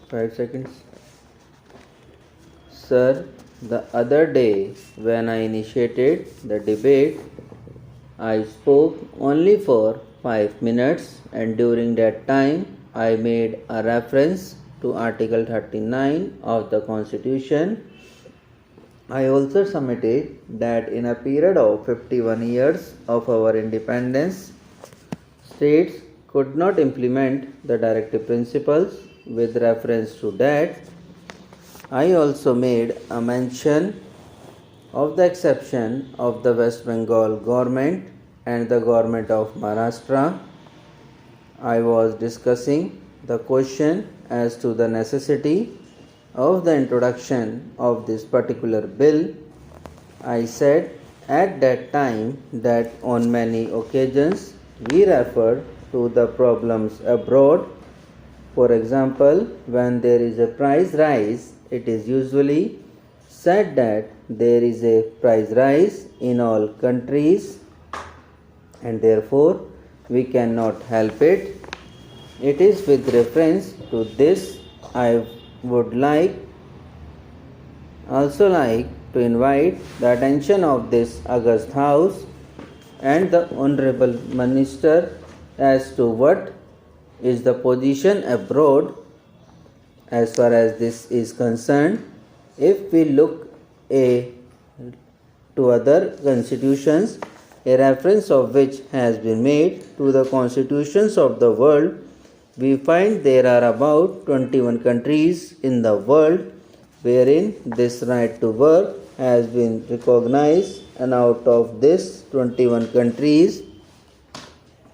5 seconds. Sir, the other day when I initiated the debate, I spoke only for 5 minutes, and during that time I made a reference to Article 39 of the Constitution. I also submitted that in a period of 51 years of our independence, states could not implement the directive principles. With reference to that, I also made a mention of the exception of the West Bengal government and the government of Maharashtra. I was discussing the question as to the necessity of the introduction of this particular bill. I said at that time that on many occasions we refer to the problems abroad. For example, when there is a price rise, it is usually said that there is a price rise in all countries and therefore we cannot help it. It is with reference to this I would also like to invite the attention of this August House and the Honorable Minister as to what is the position abroad as far as this is concerned. If we look to other constitutions, a reference of which has been made to the constitutions of the world, we find there are about 21 countries in the world wherein this right to work has been recognized, and out of this 21 countries,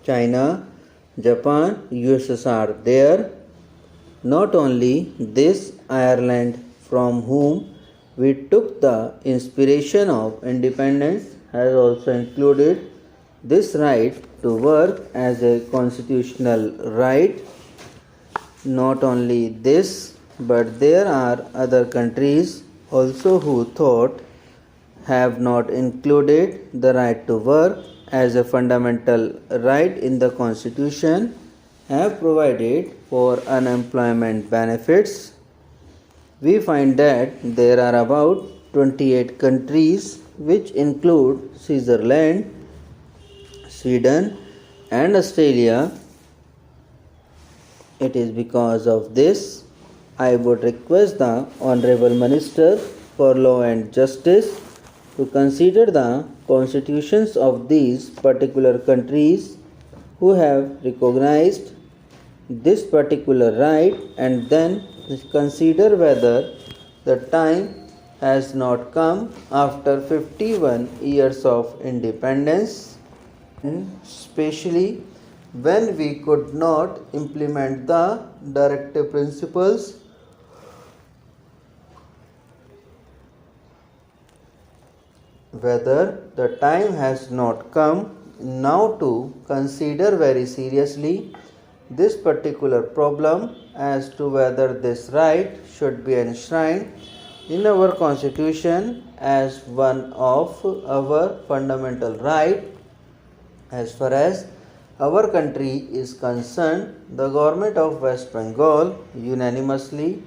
China, Japan, USSR are there. Not only this, Ireland, from whom we took the inspiration of independence, has also included this right to work as a constitutional right. Not only this, but there are other countries also who have not included the right to work as a fundamental right in the Constitution, have provided for unemployment benefits. We find that there are about 28 countries which include Switzerland, Sweden and Australia. It is because of this I would request the Honorable Minister for Law and Justice to consider the constitutions of these particular countries who have recognized this particular right, and then consider whether the time has not come after 51 years of independence, especially when we could not implement the directive principles, whether the time has not come now to consider very seriously this particular problem as to whether this right should be enshrined in our Constitution as one of our fundamental right. As far as our country is concerned, the government of West Bengal unanimously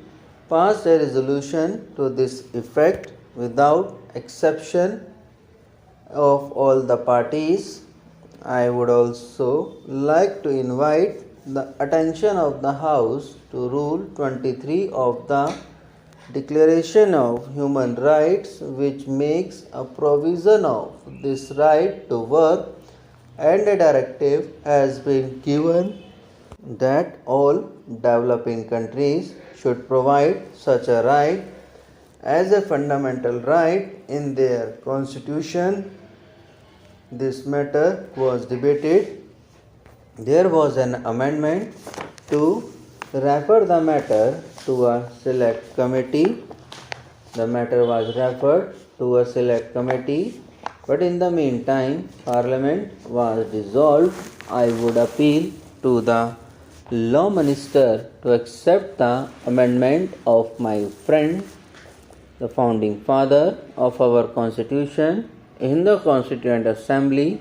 passed a resolution to this effect without exception of all the parties. I would also like to invite the attention of the House to Rule 23 of the Declaration of Human Rights, which makes a provision of this right to work, and a directive has been given that all developing countries should provide such a right as a fundamental right in their constitution. This matter was debated. There was an amendment to refer the matter to a select committee. The matter was referred to a select committee, but in the meantime, Parliament was dissolved. I would appeal to the Law Minister to accept the amendment of my friend, the founding father of our Constitution, in the Constituent Assembly,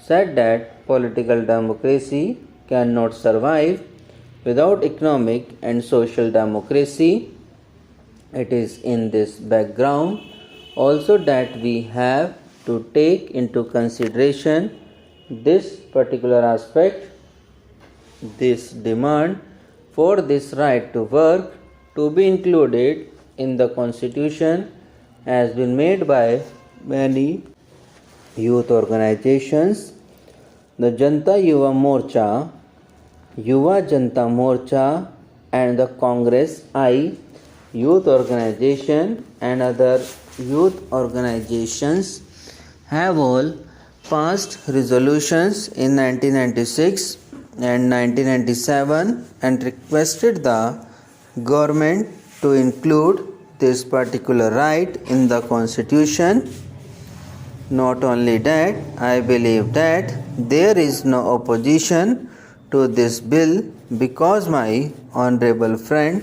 said that political democracy cannot survive without economic and social democracy. It is in this background also that we have to take into consideration this particular aspect. This demand for this right to work to be included in the Constitution has been made by many youth organizations. The Janta Yuva Morcha, Yuva Janta Morcha, and the Congress I youth organization and other youth organizations have all passed resolutions in 1996 and 1997 and requested the government to include this particular right in the Constitution. Not only that, I believe that there is no opposition to this bill because my honorable friend,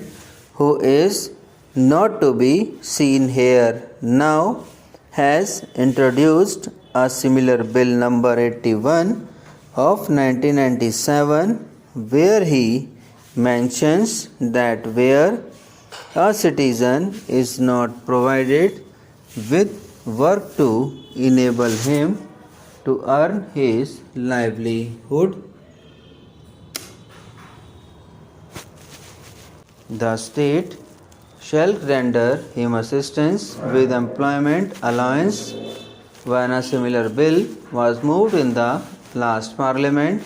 who is not to be seen here now, has introduced a similar bill number 81 of 1997, where he mentions that where a citizen is not provided with work to enable him to earn his livelihood, the state shall render him assistance with employment allowance. When a similar bill was moved in the last parliament,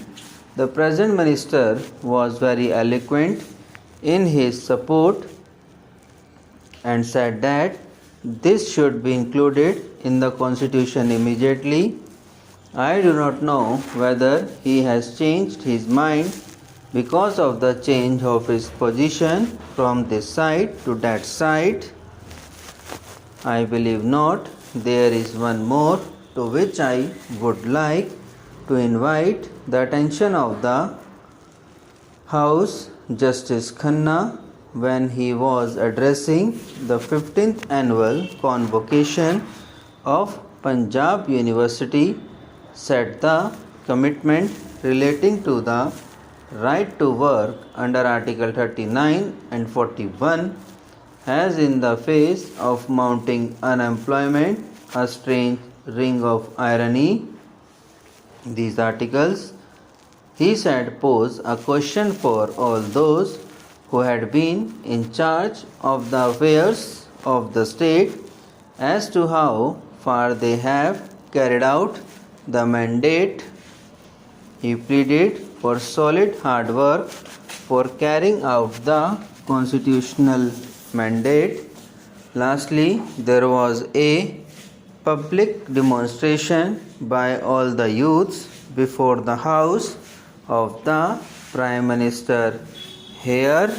the present minister was very eloquent in his support and said that this should be included in the Constitution immediately. I do not know whether he has changed his mind because of the change of his position from this side to that side. I believe not. There is one more to which I would like to invite the attention of the House. Justice Khanna, when he was addressing the 15th annual convocation of Punjab University, said the commitment relating to the right to work under Article 39 and 41 has, in the face of mounting unemployment, a strange ring of irony. These articles, he said, pose a question for all those who had been in charge of the affairs of the state as to how far they have carried out the mandate. He pleaded for solid hard work for carrying out the constitutional mandate. Lastly, there was a public demonstration by all the youths before the house of the Prime Minister. Here